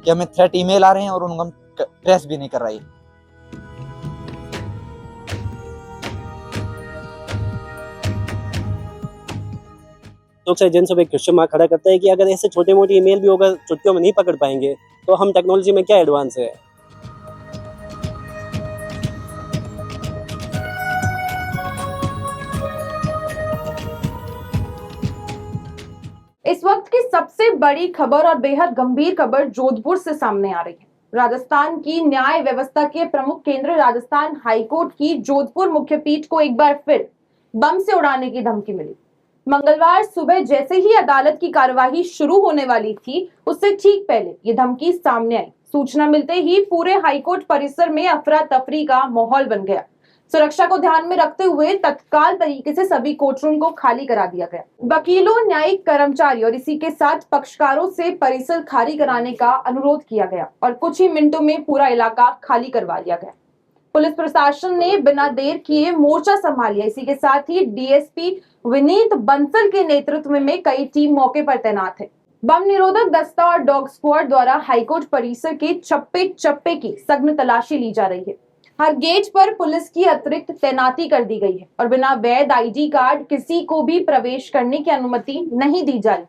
कि हमें threat email आ रहे हैं और उनको हम ट्रेस भी नहीं कर रही। सुरक्षा एजेंसियों पे क्वेश्चन मार्क खड़ा करता है कि अगर ऐसे छोटे मोटे ईमेल भी होगा चुटकियों में नहीं पकड़ पाएंगे तो हम टेक्नोलॉजी में क्या एडवांस है। इस वक्त की सबसे बड़ी खबर और बेहद गंभीर खबर जोधपुर से सामने आ रही है। राजस्थान की न्याय व्यवस्था के प्रमुख केंद्र राजस्थान हाईकोर्ट की जोधपुर मुख्य पीठ को एक बार फिर बम से उड़ाने की धमकी मिली। मंगलवार सुबह जैसे ही अदालत की कार्यवाही शुरू होने वाली थी, उससे ठीक पहले ये धमकी सामने आई। सूचना मिलते ही पूरे हाईकोर्ट परिसर में अफरा तफरी का माहौल बन गया। सुरक्षा को ध्यान में रखते हुए तत्काल तरीके से सभी कोर्टरूम को खाली करा दिया गया। वकीलों, न्यायिक कर्मचारी और इसी के साथ पक्षकारों से परिसर खाली कराने का अनुरोध किया गया और कुछ ही मिनटों में पूरा इलाका खाली करवा दिया गया। पुलिस प्रशासन ने बिना देर किए मोर्चा संभाल लिया। इसी के साथ ही डीएसपी विनीत बंसल के नेतृत्व में कई टीम मौके पर तैनात है। बम निरोधक दस्ता और डॉग स्क्वाड द्वारा हाईकोर्ट परिसर के चप्पे चप्पे की सघन तलाशी ली जा रही है। हर गेट पर पुलिस की अतिरिक्त तैनाती कर दी गई है और बिना वैध आईडी कार्ड किसी को भी प्रवेश करने की अनुमति नहीं दी जा रही।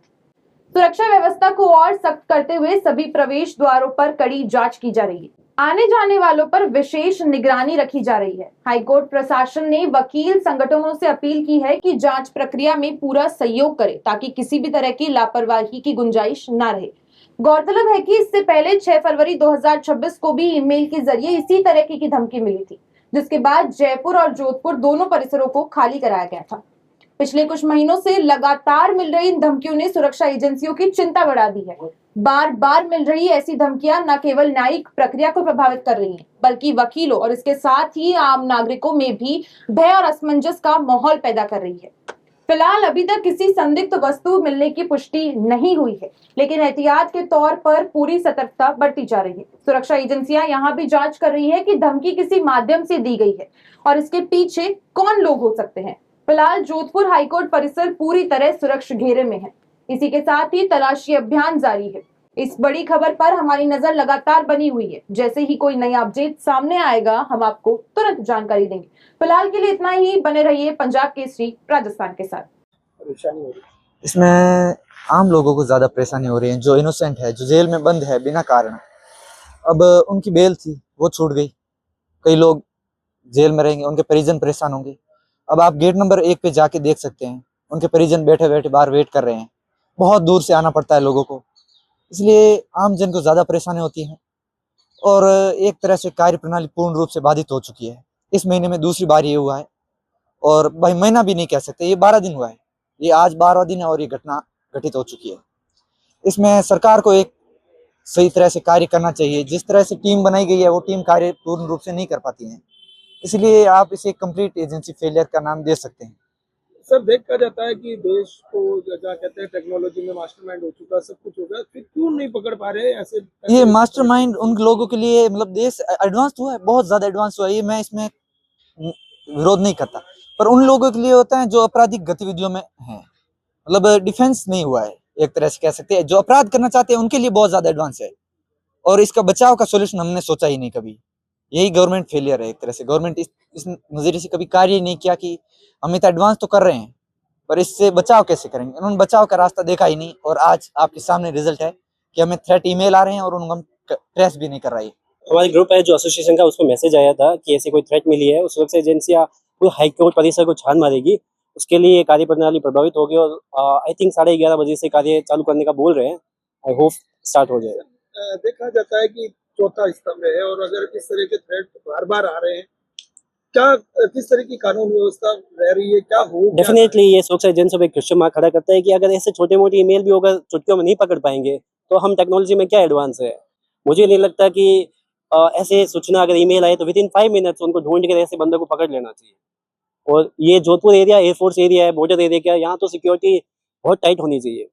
सुरक्षा व्यवस्था को और सख्त करते हुए सभी प्रवेश द्वारों पर कड़ी जांच की जा रही है। आने जाने वालों पर विशेष निगरानी रखी जा रही है। हाईकोर्ट प्रशासन ने वकील संगठनों से अपील की है कि जांच प्रक्रिया में पूरा सहयोग करें ताकि किसी भी तरह की लापरवाही की गुंजाइश न रहे। गौरतलब है कि इससे पहले 6 फरवरी 2026 को भी ईमेल के जरिए इसी तरह की धमकी मिली थी, जिसके बाद जयपुर और जोधपुर दोनों परिसरों को खाली कराया गया था। पिछले कुछ महीनों से लगातार मिल रही इन धमकियों ने सुरक्षा एजेंसियों की चिंता बढ़ा दी है। बार बार मिल रही ऐसी धमकियां न केवल न्यायिक प्रक्रिया को प्रभावित कर रही हैं, बल्कि वकीलों और इसके साथ ही आम नागरिकों में भी भय और असमंजस का माहौल पैदा कर रही है। फिलहाल अभी तक किसी संदिग्ध वस्तु मिलने की पुष्टि नहीं हुई है, लेकिन एहतियात के तौर पर पूरी सतर्कता बरती जा रही है। सुरक्षा एजेंसियां यहां भी जांच कर रही है कि धमकी किसी माध्यम से दी गई है और इसके पीछे कौन लोग हो सकते हैं। फिलहाल जोधपुर हाईकोर्ट परिसर पूरी तरह सुरक्षा घेरे में है। इसी के साथ ही तलाशी अभियान जारी है। इस बड़ी खबर पर हमारी नजर लगातार बनी हुई है। जैसे ही कोई नया अपडेट सामने आएगा, हम आपको तुरंत जानकारी देंगे। फिलहाल के लिए इतना ही। बने रहिए पंजाब केसरी राजस्थान के साथ। इसमें आम लोगों को ज्यादा परेशानी हो रही है, जो इनोसेंट है, जो जेल में बंद है बिना कारण। अब उनकी बेल थी, वो छूट गई। कई लोग जेल में रहेंगे, उनके परिजन परेशान होंगे। अब आप गेट नंबर 1 पे जाके देख सकते हैं, उनके परिजन बैठे बैठे बाहर वेट कर रहे हैं। बहुत दूर से आना पड़ता है लोगों को, इसलिए आम जन को ज्यादा परेशानी होती है और एक तरह से कार्य प्रणाली पूर्ण रूप से बाधित हो चुकी है। इस महीने में दूसरी बार ये हुआ है और भाई महीना भी नहीं कह सकते, ये 12 दिन हुआ है। ये आज 12वां दिन है और ये घटना घटित हो चुकी है। इसमें सरकार को एक सही तरह से कार्य करना चाहिए। जिस तरह से टीम बनाई गई है, वो टीम कार्य पूर्ण रूप से नहीं कर पाती है, इसलिए आप इसे कंप्लीट एजेंसी फेलियर का नाम दे सकते हैं। सर, देखा जाता है कि देश को क्या कहते हैं, टेक्नोलॉजी में मास्टरमाइंड हो चुका, सब कुछ हो गया, फिर क्यों नहीं पकड़ पा रहे ऐसे ये मास्टरमाइंड उन लोगों के लिए, मतलब देश एडवांस हुआ है, बहुत ज्यादा एडवांस हुआ है, ये मैं इसमें विरोध नहीं करता, पर उन लोगों के लिए होता है जो आपराधिक गतिविधियों में हैं, मतलब डिफेंस नहीं हुआ है, एक तरह से कह सकते हैं। जो अपराध करना चाहते हैं उनके लिए बहुत ज्यादा एडवांस है और इसका बचाव का सोल्यूशन हमने सोचा ही नहीं कभी। यही गवर्नमेंट फेलियर है एक तरह से। गवर्नमेंट इस नजरिए से कभी कार्य नहीं किया कि हम इतना एडवांस तो कर रहे हैं, पर इससे बचाव कैसे करेंगे। उन्होंने बचाव का रास्ता देखा ही नहीं और आज आपके सामने रिजल्ट है कि हमें थ्रेट ईमेल आ रहे हैं और उनको हम ट्रेस भी नहीं कर रही है। हमारे ग्रुप है जो एसोसिएशन का, उसमें मैसेज आया था कि ऐसी कोई थ्रेट मिली है, सुरक्षा एजेंसियां पूरे हाईकोर्ट परिसर को छान मारेगी, उसके लिए कार्य प्रणाली प्रभावित होगी और आई थिंक 11:30 बजे से कार्य चालू करने का बोल रहे हैं। आई होप स्टार्ट हो जाएगा। देखा जाता है कि चौथा स्तंभ है और अगर इस तरह के थ्रेट बार बार आ रहे हैं, क्या किस तरह की कानून व्यवस्था रह रही है, क्या हो? डेफिनेटली ये सुरक्षा एजेंसियों पे क्वेश्चन मार्क खड़ा करता है कि अगर ऐसे छोटे मोटे ईमेल भी होगा चुटकियों में नहीं पकड़ पाएंगे तो हम टेक्नोलॉजी में क्या एडवांस है। मुझे नहीं लगता कि ऐसे सूचना अगर ईमेल आए तो विद इन 5 मिनट्स उनको ढूंढ कर ऐसे बंदे को पकड़ लेना चाहिए। और ये जोधपुर एरिया एयरफोर्स एरिया है, बॉर्डर एरिया का, यहाँ तो सिक्योरिटी बहुत टाइट होनी चाहिए।